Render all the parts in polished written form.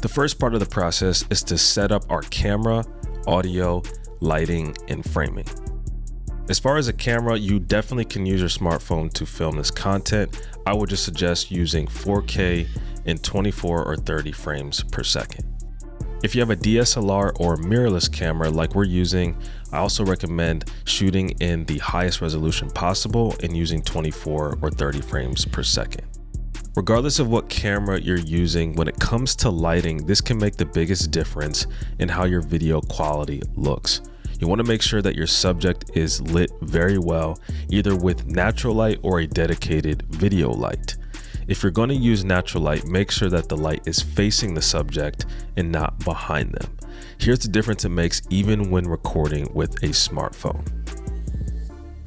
The first part of the process is to set up our camera, audio, lighting, and framing. As far as a camera, you definitely can use your smartphone to film this content. I would just suggest using 4K in 24 or 30 frames per second. If you have a DSLR or mirrorless camera like we're using, I also recommend shooting in the highest resolution possible and using 24 or 30 frames per second. Regardless of what camera you're using, when it comes to lighting, this can make the biggest difference in how your video quality looks. You want to make sure that your subject is lit very well, either with natural light or a dedicated video light. If you're going to use natural light, make sure that the light is facing the subject and not behind them. Here's the difference it makes even when recording with a smartphone.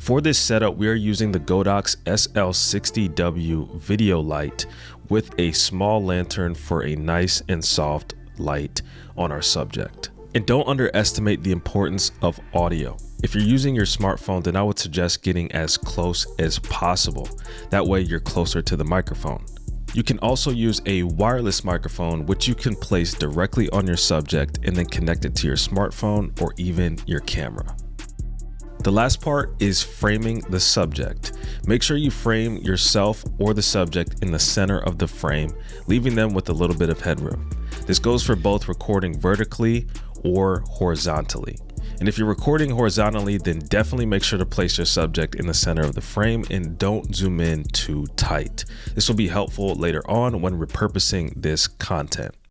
For this setup, we are using the Godox SL60W video light with a small lantern for a nice and soft light on our subject. And don't underestimate the importance of audio. If you're using your smartphone, then I would suggest getting as close as possible. That way you're closer to the microphone. You can also use a wireless microphone, which you can place directly on your subject and then connect it to your smartphone or even your camera. The last part is framing the subject. Make sure you frame yourself or the subject in the center of the frame, leaving them with a little bit of headroom. This goes for both recording vertically or horizontally. And if you're recording horizontally, then definitely make sure to place your subject in the center of the frame and don't zoom in too tight. This will be helpful later on when repurposing this content.